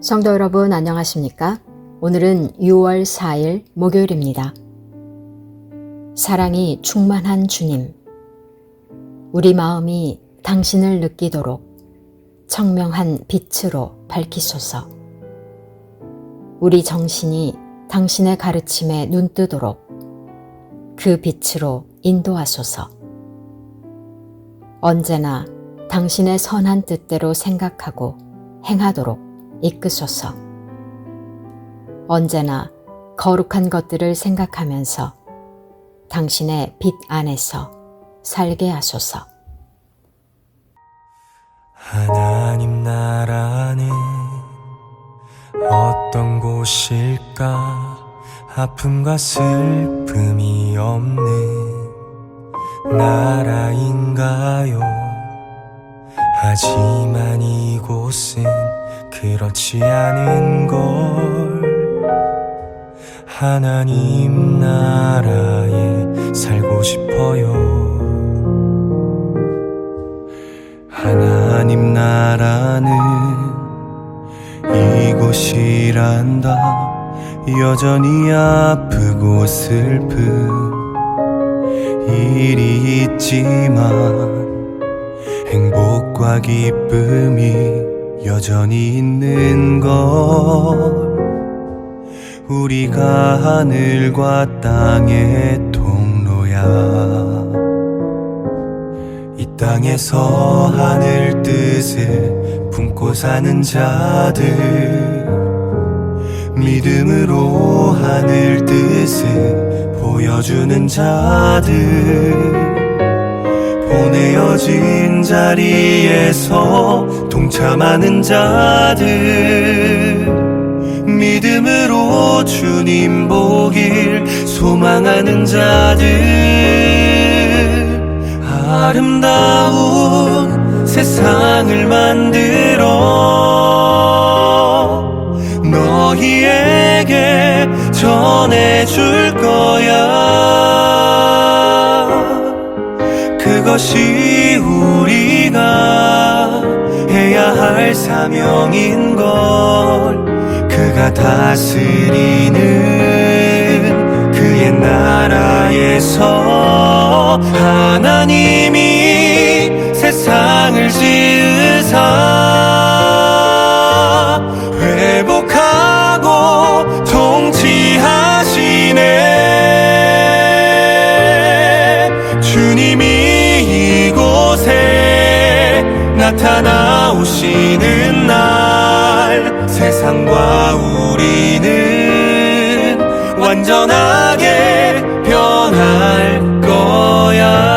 성도 여러분 안녕하십니까? 오늘은 6월 4일 목요일입니다. 사랑이 충만한 주님, 우리 마음이 당신을 느끼도록 청명한 빛으로 밝히소서. 우리 정신이 당신의 가르침에 눈뜨도록 그 빛으로 인도하소서. 언제나 당신의 선한 뜻대로 생각하고 행하도록 이끄소서. 언제나 거룩한 것들을 생각하면서 당신의 빛 안에서 살게 하소서. 하나님 나라는 어떤 곳일까? 아픔과 슬픔이 없는 나라인가요? 하지만 이곳은 그렇지 않은 걸. 하나님 나라에 살고 싶어요. 하나님 나라는 이곳이란다. 여전히 아프고 슬픈 일이 있지만 행복과 기쁨이 여전히 있는 걸. 우리가 하늘과 땅의 통로야. 이 땅에서 하늘 뜻을 품고 사는 자들, 믿음으로 하늘 뜻을 보여주는 자들, 보내어진 자리에서 동참하는 자들, 믿음으로 주님 보길 소망하는 자들, 아름다운 세상을 만들어 너희에게 전해줄 거야. 그것이 우리가 해야 할 사명인걸. 그가 다스리는 그의 나라에서 하나님이 세상을 지으사 회복하고 통치하시네. 주님이 이곳에 나타나오시는 날, 세상과 우리는 완전하게 변할 거야.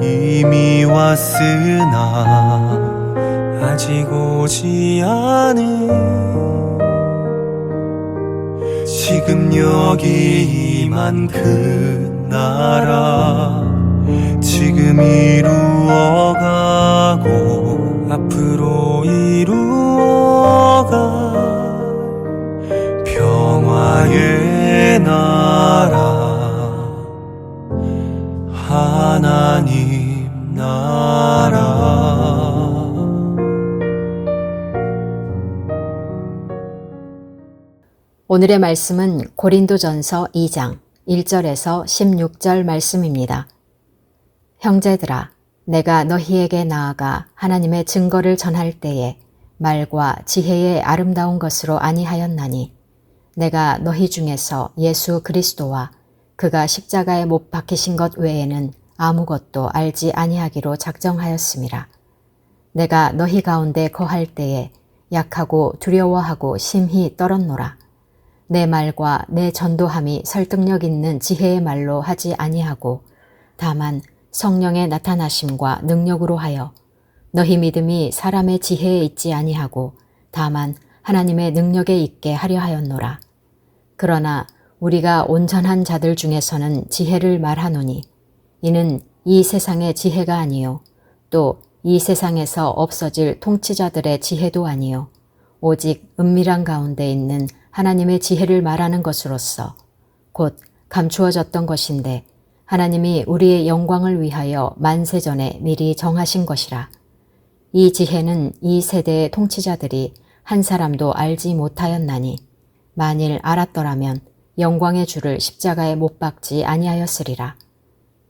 이미 왔으나 아직 오지 않은 지금 여기 임한 그 나라, 지금 이루어가고 앞으로 이루어갈 평화의 나라, 하나님 나라. 오늘의 말씀은 고린도전서 2장 1절에서 16절 말씀입니다. 형제들아, 내가 너희에게 나아가 하나님의 증거를 전할 때에 말과 지혜의 아름다운 것으로 아니하였나니, 내가 너희 중에서 예수 그리스도와 그가 십자가에 못 박히신 것 외에는 아무것도 알지 아니하기로 작정하였음이라. 내가 너희 가운데 거할 때에 약하고 두려워하고 심히 떨었노라. 내 말과 내 전도함이 설득력 있는 지혜의 말로 하지 아니하고 다만 성령의 나타나심과 능력으로 하여, 너희 믿음이 사람의 지혜에 있지 아니하고 다만 하나님의 능력에 있게 하려 하였노라. 그러나 우리가 온전한 자들 중에서는 지혜를 말하노니, 이는 이 세상의 지혜가 아니요 또 이 세상에서 없어질 통치자들의 지혜도 아니요 오직 은밀한 가운데 있는 하나님의 지혜를 말하는 것으로서 곧 감추어졌던 것인데 하나님이 우리의 영광을 위하여 만세전에 미리 정하신 것이라. 이 지혜는 이 세대의 통치자들이 한 사람도 알지 못하였나니 만일 알았더라면 영광의 주를 십자가에 못 박지 아니하였으리라.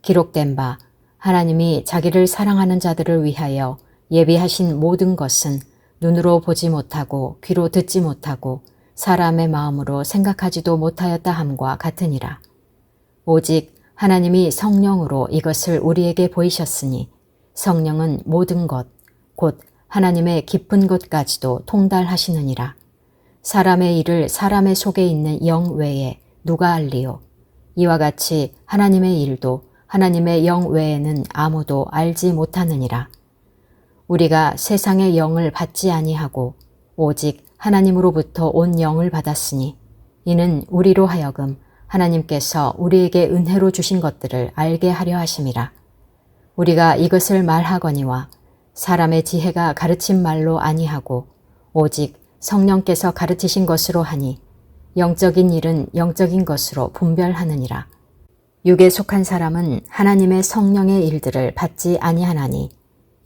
기록된 바 하나님이 자기를 사랑하는 자들을 위하여 예비하신 모든 것은 눈으로 보지 못하고 귀로 듣지 못하고 사람의 마음으로 생각하지도 못하였다 함과 같으니라. 오직 하나님이 성령으로 이것을 우리에게 보이셨으니 성령은 모든 것, 곧 하나님의 깊은 곳까지도 통달하시느니라. 사람의 일을 사람의 속에 있는 영 외에 누가 알리요? 이와 같이 하나님의 일도 하나님의 영 외에는 아무도 알지 못하느니라. 우리가 세상의 영을 받지 아니하고 오직 하나님으로부터 온 영을 받았으니 이는 우리로 하여금 하나님께서 우리에게 은혜로 주신 것들을 알게 하려 하심이라. 우리가 이것을 말하거니와 사람의 지혜가 가르친 말로 아니하고 오직 성령께서 가르치신 것으로 하니 영적인 일은 영적인 것으로 분별하느니라. 육에 속한 사람은 하나님의 성령의 일들을 받지 아니하나니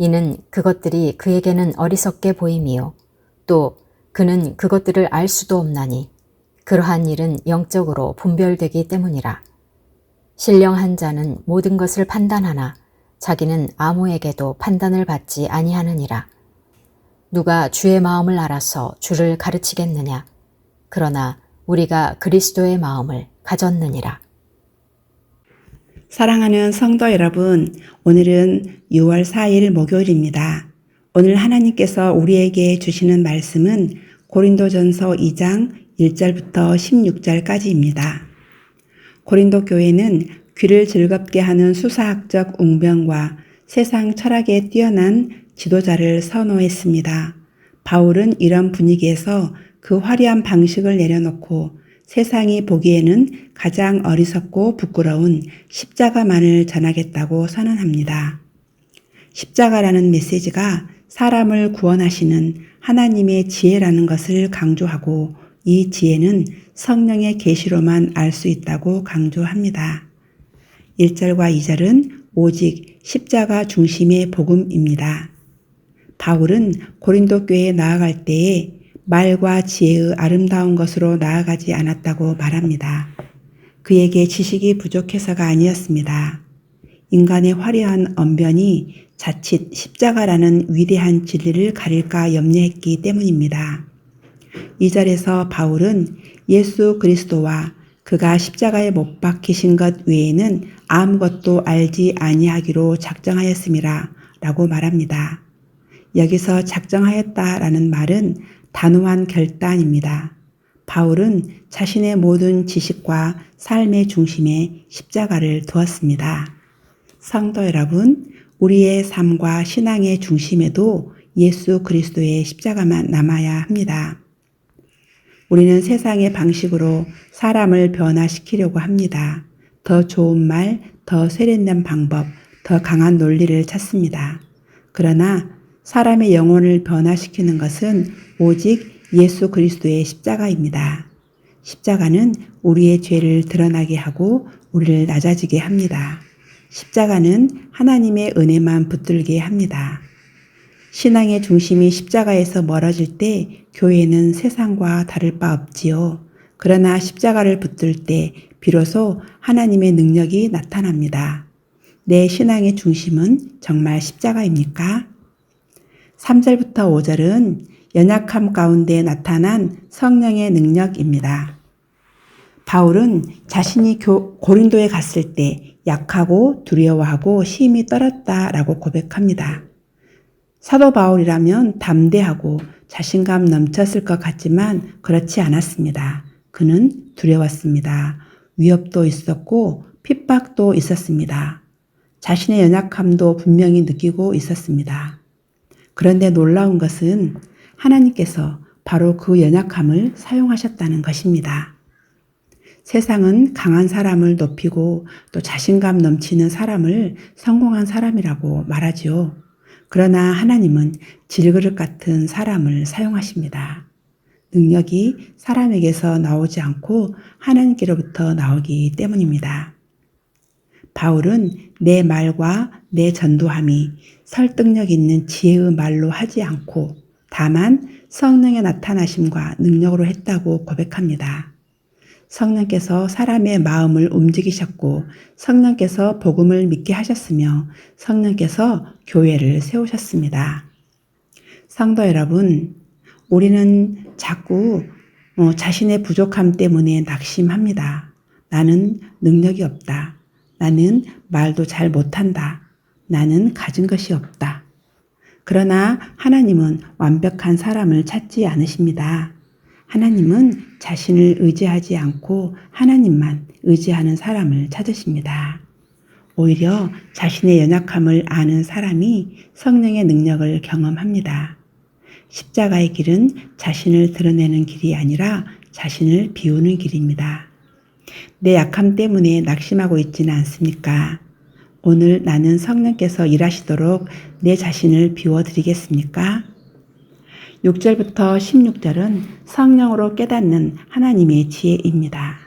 이는 그것들이 그에게는 어리석게 보임이요 또 그는 그것들을 알 수도 없나니 그러한 일은 영적으로 분별되기 때문이라. 신령한 자는 모든 것을 판단하나 자기는 아무에게도 판단을 받지 아니하느니라. 누가 주의 마음을 알아서 주를 가르치겠느냐? 그러나 우리가 그리스도의 마음을 가졌느니라. 사랑하는 성도 여러분, 오늘은 6월 4일 목요일입니다. 오늘 하나님께서 우리에게 주시는 말씀은 고린도전서 2장 1절부터 16절까지입니다. 고린도 교회는 귀를 즐겁게 하는 수사학적 웅변과 세상 철학에 뛰어난 지도자를 선호했습니다. 바울은 이런 분위기에서 그 화려한 방식을 내려놓고 세상이 보기에는 가장 어리석고 부끄러운 십자가만을 전하겠다고 선언합니다. 십자가라는 메시지가 사람을 구원하시는 하나님의 지혜라는 것을 강조하고 이 지혜는 성령의 계시로만 알 수 있다고 강조합니다. 1절과 2절은 오직 십자가 중심의 복음입니다. 바울은 고린도 교회에 나아갈 때에 말과 지혜의 아름다운 것으로 나아가지 않았다고 말합니다. 그에게 지식이 부족해서가 아니었습니다. 인간의 화려한 언변이 자칫 십자가라는 위대한 진리를 가릴까 염려했기 때문입니다. 2절에서 바울은 예수 그리스도와 그가 십자가에 못 박히신 것 외에는 아무것도 알지 아니하기로 작정하였음이라 라고 말합니다. 여기서 작정하였다라는 말은 단호한 결단입니다. 바울은 자신의 모든 지식과 삶의 중심에 십자가를 두었습니다. 성도 여러분, 우리의 삶과 신앙의 중심에도 예수 그리스도의 십자가만 남아야 합니다. 우리는 세상의 방식으로 사람을 변화시키려고 합니다. 더 좋은 말, 더 세련된 방법, 더 강한 논리를 찾습니다. 그러나 사람의 영혼을 변화시키는 것은 오직 예수 그리스도의 십자가입니다. 십자가는 우리의 죄를 드러나게 하고 우리를 낮아지게 합니다. 십자가는 하나님의 은혜만 붙들게 합니다. 신앙의 중심이 십자가에서 멀어질 때 교회는 세상과 다를 바 없지요. 그러나 십자가를 붙들 때 비로소 하나님의 능력이 나타납니다. 내 신앙의 중심은 정말 십자가입니까? 3절부터 5절은 연약함 가운데 나타난 성령의 능력입니다. 바울은 자신이 고린도에 갔을 때 약하고 두려워하고 힘이 떨었다라고 고백합니다. 사도 바울이라면 담대하고 자신감 넘쳤을 것 같지만 그렇지 않았습니다. 그는 두려웠습니다. 위협도 있었고 핍박도 있었습니다. 자신의 연약함도 분명히 느끼고 있었습니다. 그런데 놀라운 것은 하나님께서 바로 그 연약함을 사용하셨다는 것입니다. 세상은 강한 사람을 높이고 또 자신감 넘치는 사람을 성공한 사람이라고 말하지요. 그러나 하나님은 질그릇 같은 사람을 사용하십니다. 능력이 사람에게서 나오지 않고 하나님께로부터 나오기 때문입니다. 바울은 내 말과 내 전도함이 설득력 있는 지혜의 말로 하지 않고 다만 성령의 나타나심과 능력으로 했다고 고백합니다. 성령께서 사람의 마음을 움직이셨고 성령께서 복음을 믿게 하셨으며 성령께서 교회를 세우셨습니다. 성도 여러분, 우리는 자꾸 자신의 부족함 때문에 낙심합니다. 나는 능력이 없다. 나는 말도 잘 못한다. 나는 가진 것이 없다. 그러나 하나님은 완벽한 사람을 찾지 않으십니다. 하나님은 자신을 의지하지 않고 하나님만 의지하는 사람을 찾으십니다. 오히려 자신의 연약함을 아는 사람이 성령의 능력을 경험합니다. 십자가의 길은 자신을 드러내는 길이 아니라 자신을 비우는 길입니다. 내 약함 때문에 낙심하고 있지는 않습니까? 오늘 나는 성령께서 일하시도록 내 자신을 비워드리겠습니까? 6절부터 16절은 성령으로 깨닫는 하나님의 지혜입니다.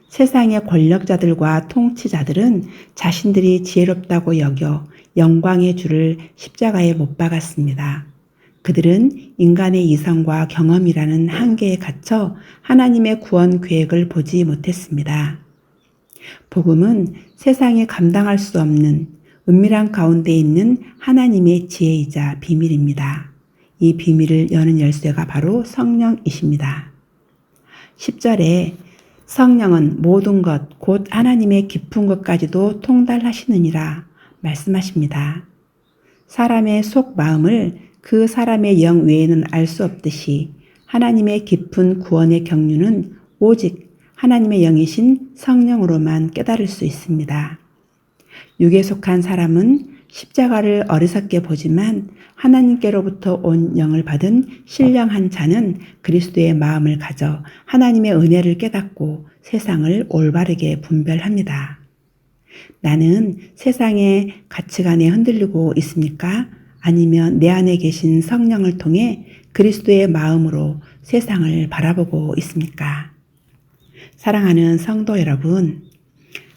세상의 권력자들과 통치자들은 자신들이 지혜롭다고 여겨 영광의 주를 십자가에 못 박았습니다. 그들은 인간의 이성과 경험이라는 한계에 갇혀 하나님의 구원 계획을 보지 못했습니다. 복음은 세상이 감당할 수 없는 은밀한 가운데 있는 하나님의 지혜이자 비밀입니다. 이 비밀을 여는 열쇠가 바로 성령이십니다. 10절에 성령은 모든 것, 곧 하나님의 깊은 것까지도 통달하시느니라 말씀하십니다. 사람의 속 마음을 그 사람의 영 외에는 알 수 없듯이 하나님의 깊은 구원의 경륜은 오직 하나님의 영이신 성령으로만 깨달을 수 있습니다. 육에 속한 사람은 십자가를 어리석게 보지만 하나님께로부터 온 영을 받은 신령한 자는 그리스도의 마음을 가져 하나님의 은혜를 깨닫고 세상을 올바르게 분별합니다. 나는 세상의 가치관에 흔들리고 있습니까? 아니면 내 안에 계신 성령을 통해 그리스도의 마음으로 세상을 바라보고 있습니까? 사랑하는 성도 여러분,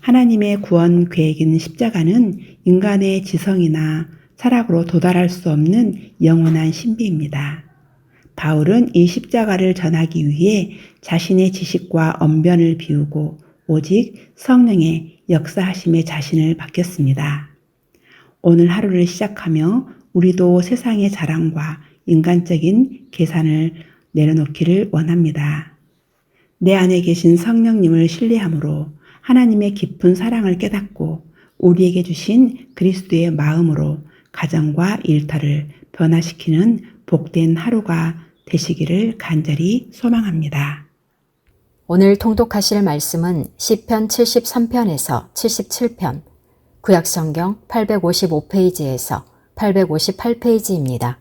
하나님의 구원 계획인 십자가는 인간의 지성이나 철학으로 도달할 수 없는 영원한 신비입니다. 바울은 이 십자가를 전하기 위해 자신의 지식과 언변을 비우고 오직 성령의 역사하심에 자신을 맡겼습니다. 오늘 하루를 시작하며 우리도 세상의 자랑과 인간적인 계산을 내려놓기를 원합니다. 내 안에 계신 성령님을 신뢰함으로 하나님의 깊은 사랑을 깨닫고 우리에게 주신 그리스도의 마음으로 가정과 일터를 변화시키는 복된 하루가 되시기를 간절히 소망합니다. 오늘 통독하실 말씀은 시편 73편에서 77편, 구약성경 855페이지에서 858페이지입니다.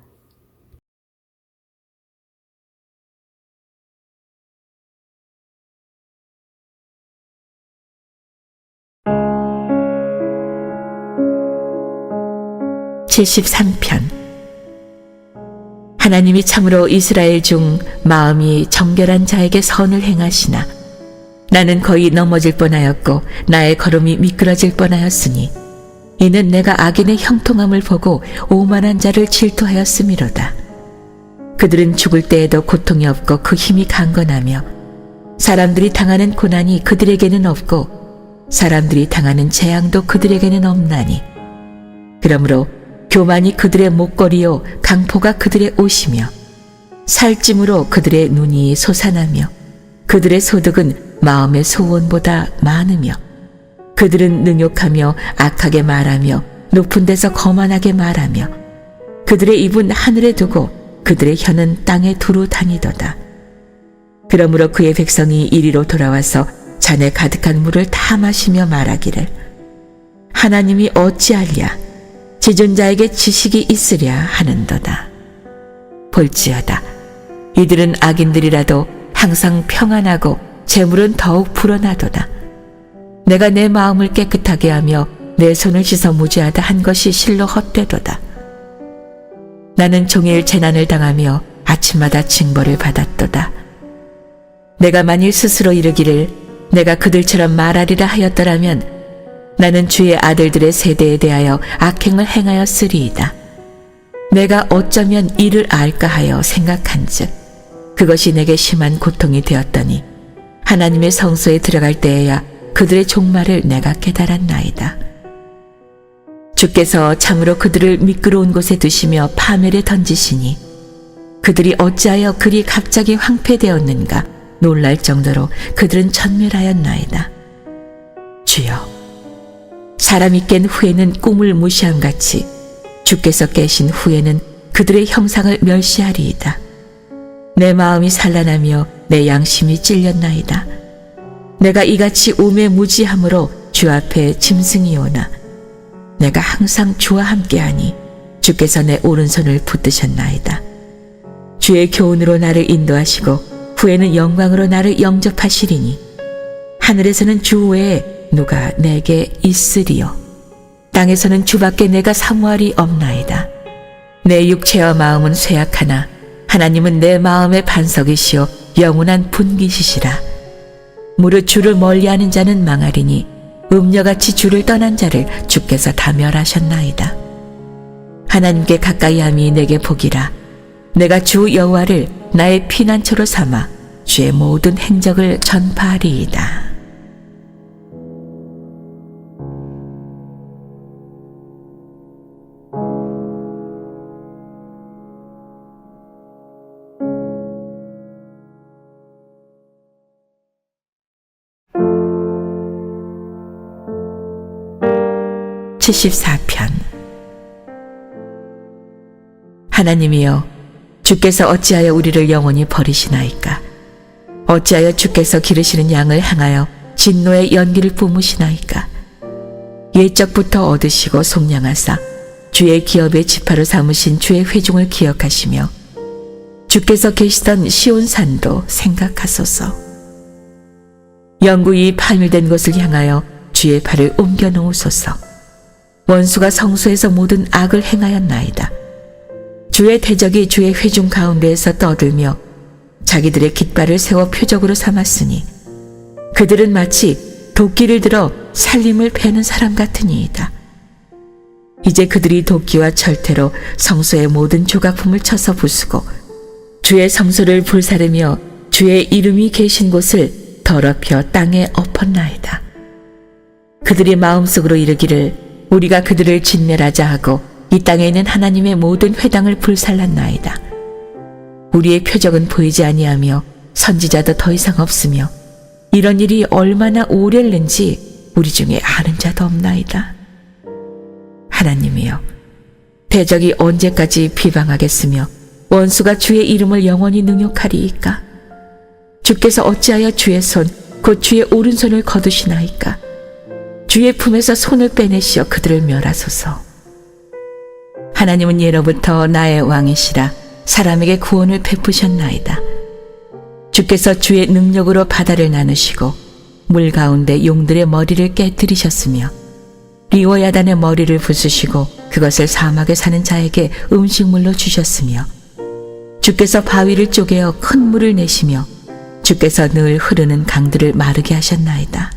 (73편) 하나님이 참으로 이스라엘 중 마음이 정결한 자에게 선을 행하시나 나는 거의 넘어질 뻔하였고 나의 걸음이 미끄러질 뻔하였으니 이는 내가 악인의 형통함을 보고 오만한 자를 질투하였음이로다. 그들은 죽을 때에도 고통이 없고 그 힘이 강건하며 사람들이 당하는 고난이 그들에게는 없고 사람들이 당하는 재앙도 그들에게는 없나니 그러므로 교만이 그들의 목걸이요 강포가 그들의 옷이며 살찜으로 그들의 눈이 솟아나며 그들의 소득은 마음의 소원보다 많으며 그들은 능욕하며 악하게 말하며 높은 데서 거만하게 말하며 그들의 입은 하늘에 두고 그들의 혀는 땅에 두루 다니도다. 그러므로 그의 백성이 이리로 돌아와서 잔에 가득한 물을 다 마시며 말하기를 하나님이 어찌하랴 지존자에게 지식이 있으랴 하는도다. 볼지어다 이들은 악인들이라도 항상 평안하고 재물은 더욱 불어나도다. 내가 내 마음을 깨끗하게 하며 내 손을 씻어 무죄하다 한 것이 실로 헛되도다. 나는 종일 재난을 당하며 아침마다 징벌을 받았도다. 내가 만일 스스로 이르기를 내가 그들처럼 말하리라 하였더라면 나는 주의 아들들의 세대에 대하여 악행을 행하였으리이다. 내가 어쩌면 이를 알까 하여 생각한즉 그것이 내게 심한 고통이 되었더니 하나님의 성소에 들어갈 때에야 그들의 종말을 내가 깨달았나이다. 주께서 참으로 그들을 미끄러운 곳에 두시며 파멸에 던지시니 그들이 어찌하여 그리 갑자기 황폐되었는가 놀랄 정도로 그들은 천멸하였나이다. 주여, 사람이 깬 후에는 꿈을 무시함같이 주께서 깨신 후에는 그들의 형상을 멸시하리이다. 내 마음이 산란하며 내 양심이 찔렸나이다. 내가 이같이 우매무지함으로 주 앞에 짐승이 오나 내가 항상 주와 함께하니 주께서 내 오른손을 붙드셨나이다. 주의 교훈으로 나를 인도하시고 후에는 영광으로 나를 영접하시리니 하늘에서는 주 외에 누가 내게 있으리요. 땅에서는 주밖에 내가 사모할이 없나이다. 내 육체와 마음은 쇠약하나 하나님은 내 마음의 반석이시요 영원한 분깃이시라. 무릇 주를 멀리하는 자는 망하리니 음녀같이 주를 떠난 자를 주께서 다 멸하셨나이다. 하나님께 가까이함이 내게 복이라. 내가 주 여호와를 나의 피난처로 삼아 주의 모든 행적을 전파하리이다. (74편) 하나님이여, 주께서 어찌하여 우리를 영원히 버리시나이까? 어찌하여 주께서 기르시는 양을 향하여 진노의 연기를 뿜으시나이까? 옛적부터 얻으시고 속량하사 주의 기업의 지파로 삼으신 주의 회중을 기억하시며 주께서 계시던 시온산도 생각하소서. 영구히 파멸된 곳을 향하여 주의 발을 옮겨 놓으소서. 원수가 성소에서 모든 악을 행하였나이다. 주의 대적이 주의 회중 가운데에서 떠들며 자기들의 깃발을 세워 표적으로 삼았으니 그들은 마치 도끼를 들어 살림을 베는 사람 같으니이다. 이제 그들이 도끼와 철퇴로 성소의 모든 조각품을 쳐서 부수고 주의 성소를 불사르며 주의 이름이 계신 곳을 더럽혀 땅에 엎었나이다. 그들이 마음속으로 이르기를 우리가 그들을 진멸하자 하고 이 땅에 있는 하나님의 모든 회당을 불살랐나이다. 우리의 표적은 보이지 아니하며 선지자도 더 이상 없으며 이런 일이 얼마나 오래는지 우리 중에 아는 자도 없나이다. 하나님이여, 대적이 언제까지 비방하겠으며 원수가 주의 이름을 영원히 능욕하리이까? 주께서 어찌하여 주의 손, 곧 주의 오른손을 거두시나이까? 주의 품에서 손을 빼내시어 그들을 멸하소서. 하나님은 예로부터 나의 왕이시라 사람에게 구원을 베푸셨나이다. 주께서 주의 능력으로 바다를 나누시고 물 가운데 용들의 머리를 깨뜨리셨으며 리워야단의 머리를 부수시고 그것을 사막에 사는 자에게 음식물로 주셨으며 주께서 바위를 쪼개어 큰 물을 내시며 주께서 늘 흐르는 강들을 마르게 하셨나이다.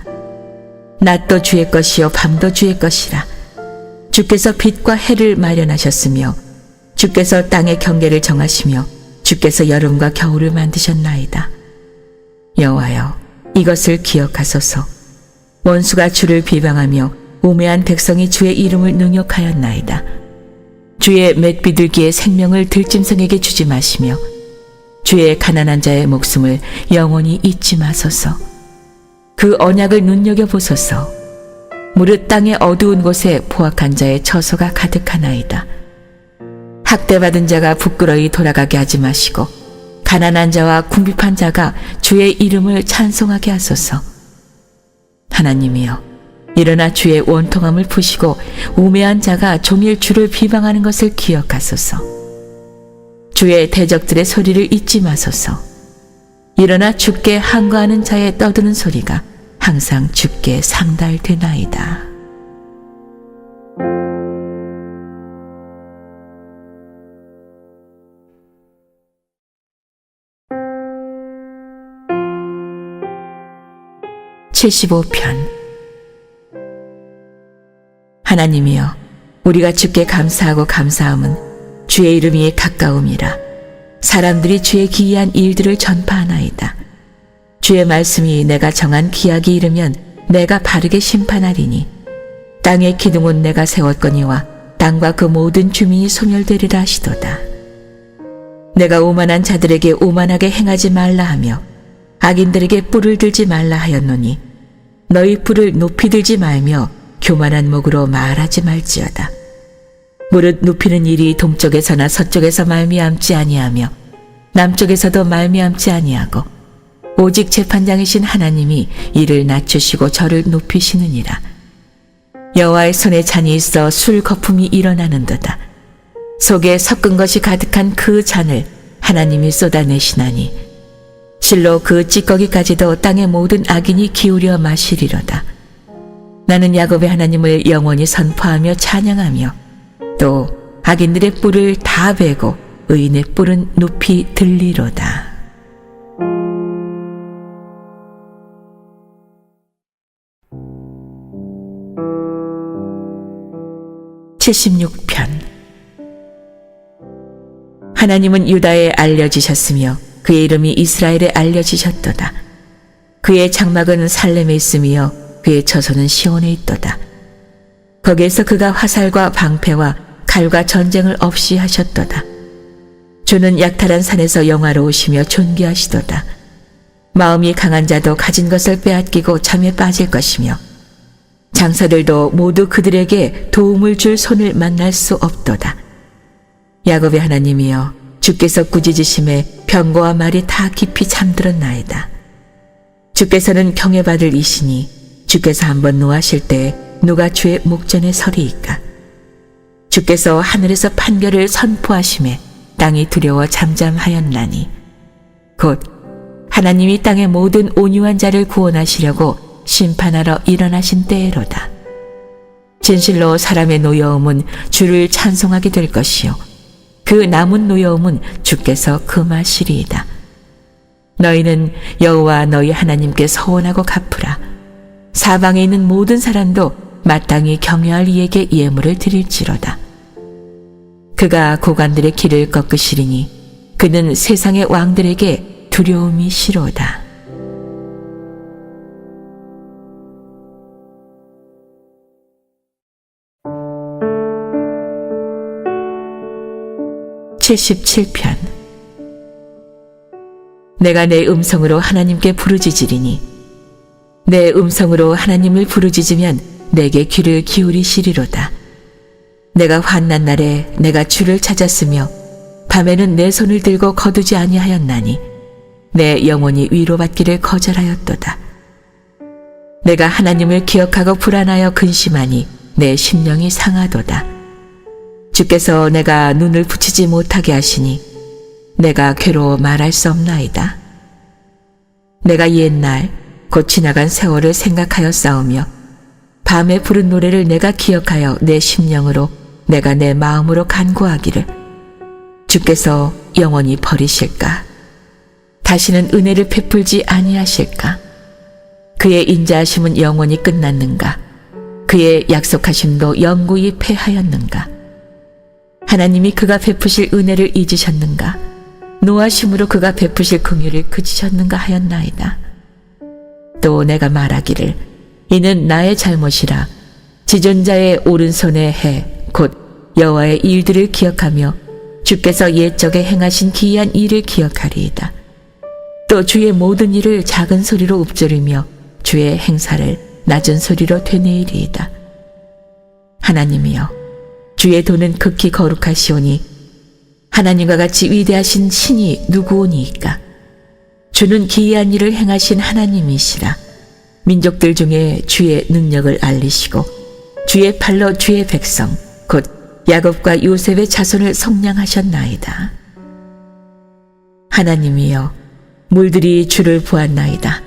낮도 주의 것이요 밤도 주의 것이라. 주께서 빛과 해를 마련하셨으며 주께서 땅의 경계를 정하시며 주께서 여름과 겨울을 만드셨나이다. 여호와여, 이것을 기억하소서. 원수가 주를 비방하며 우매한 백성이 주의 이름을 능욕하였나이다. 주의 맷비둘기의 생명을 들짐승에게 주지 마시며 주의 가난한 자의 목숨을 영원히 잊지 마소서. 그 언약을 눈여겨보소서. 무릇 땅의 어두운 곳에 포악한 자의 처소가 가득하나이다. 학대받은 자가 부끄러이 돌아가게 하지 마시고 가난한 자와 궁핍한 자가 주의 이름을 찬송하게 하소서. 하나님이여, 일어나 주의 원통함을 푸시고 우매한 자가 종일 주를 비방하는 것을 기억하소서. 주의 대적들의 소리를 잊지 마소서. 일어나 주께 항거하는 자의 떠드는 소리가 항상 주께 상달되나이다. 75편. 하나님이여, 우리가 주께 감사하고 감사함은 주의 이름이 가까움이라. 사람들이 주의 기이한 일들을 전파하나이다. 주의 말씀이 내가 정한 기약이 이르면 내가 바르게 심판하리니, 땅의 기둥은 내가 세웠거니와 땅과 그 모든 주민이 소멸되리라 하시도다. 내가 오만한 자들에게 오만하게 행하지 말라 하며 악인들에게 뿔을 들지 말라 하였노니, 너희 뿔을 높이 들지 말며 교만한 목으로 말하지 말지어다. 무릇 높이는 일이 동쪽에서나 서쪽에서 말미암지 아니하며 남쪽에서도 말미암지 아니하고 오직 재판장이신 하나님이 이를 낮추시고 저를 높이시느니라. 여호와의 손에 잔이 있어 술 거품이 일어나는도다. 속에 섞은 것이 가득한 그 잔을 하나님이 쏟아내시나니 실로 그 찌꺼기까지도 땅의 모든 악인이 기울여 마시리로다. 나는 야곱의 하나님을 영원히 선포하며 찬양하며 또 악인들의 뿔을 다 베고 의인의 뿔은 높이 들리로다. (76편) 하나님은 유다에 알려지셨으며 그의 이름이 이스라엘에 알려지셨도다. 그의 장막은 살렘에 있으며 그의 처소는 시온에 있도다. 거기에서 그가 화살과 방패와 칼과 전쟁을 없이 하셨도다. 주는 약탈한 산에서 영화로우시며 존귀하시도다. 마음이 강한 자도 가진 것을 빼앗기고 잠에 빠질 것이며 장사들도 모두 그들에게 도움을 줄 손을 만날 수 없도다. 야곱의 하나님이여, 주께서 꾸짖으심에 병거와 말이 다 깊이 잠들었나이다. 주께서는 경외받을 이시니 주께서 한번 노하실 때 누가 주의 목전에 서리이까. 주께서 하늘에서 판결을 선포하심에 땅이 두려워 잠잠하였나니 곧 하나님이 땅의 모든 온유한 자를 구원하시려고 심판하러 일어나신 때로다. 진실로 사람의 노여움은 주를 찬송하게 될 것이요 그 남은 노여움은 주께서 금하시리이다. 너희는 여호와 너희 하나님께 서원하고 갚으라. 사방에 있는 모든 사람도 마땅히 경외할 이에게 예물을 드릴지로다. 그가 고관들의 길을 꺾으시리니 그는 세상의 왕들에게 두려움이 시로다. (77편) 내가 내 음성으로 하나님께 부르짖으리니 내 음성으로 하나님을 부르짖으면 내게 귀를 기울이시리로다. 내가 환난 날에 내가 주를 찾았으며 밤에는 내 손을 들고 거두지 아니하였나니 내 영혼이 위로받기를 거절하였도다. 내가 하나님을 기억하고 불안하여 근심하니 내 심령이 상하도다. 주께서 내가 눈을 붙이지 못하게 하시니 내가 괴로워 말할 수 없나이다. 내가 옛날 곧 지나간 세월을 생각하여 싸우며 밤에 부른 노래를 내가 기억하여 내 심령으로 내가 내 마음으로 간구하기를 주께서 영원히 버리실까? 다시는 은혜를 베풀지 아니하실까? 그의 인자하심은 영원히 끝났는가? 그의 약속하심도 영구히 패하였는가? 하나님이 그가 베푸실 은혜를 잊으셨는가? 노하심으로 그가 베푸실 긍휼을 그치셨는가 하였나이다. 또 내가 말하기를 이는 나의 잘못이라 지존자의 오른손의 해 곧 여호와의 일들을 기억하며 주께서 옛적에 행하신 기이한 일을 기억하리이다. 또 주의 모든 일을 작은 소리로 읊조리며 주의 행사를 낮은 소리로 되뇌이리이다. 하나님이여, 주의 도는 극히 거룩하시오니 하나님과 같이 위대하신 신이 누구오니이까. 주는 기이한 일을 행하신 하나님이시라. 민족들 중에 주의 능력을 알리시고 주의 팔로 주의 백성 곧 야곱과 요셉의 자손을 속량하셨나이다. 하나님이여, 물들이 주를 보았나이다.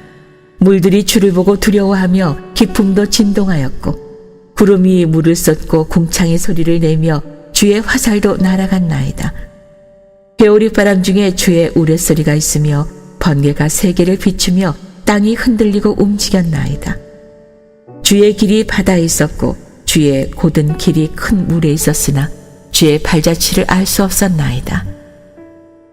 물들이 주를 보고 두려워하며 기품도 진동하였고 구름이 물을 쏟고 궁창의 소리를 내며 주의 화살도 날아갔나이다. 회오리 바람 중에 주의 우레소리가 있으며 번개가 세계를 비추며 땅이 흔들리고 움직였나이다. 주의 길이 바다에 있었고 주의 곧은 길이 큰 물에 있었으나 주의 발자취를 알 수 없었나이다.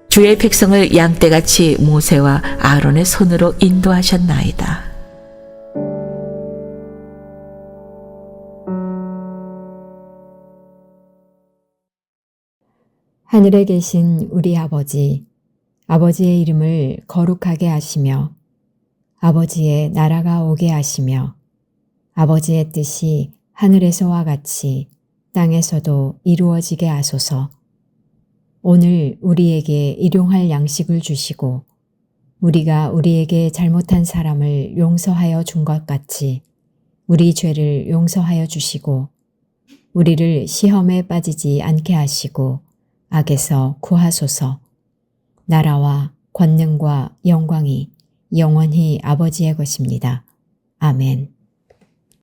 주의 백성을 양떼같이 모세와 아론의 손으로 인도하셨나이다. 하늘에 계신 우리 아버지, 아버지의 이름을 거룩하게 하시며 아버지의 나라가 오게 하시며 아버지의 뜻이 하늘에서와 같이 땅에서도 이루어지게 하소서. 오늘 우리에게 일용할 양식을 주시고 우리가 우리에게 잘못한 사람을 용서하여 준 것 같이 우리 죄를 용서하여 주시고 우리를 시험에 빠지지 않게 하시고 악에서 구하소서. 나라와 권능과 영광이 영원히 아버지의 것입니다. 아멘.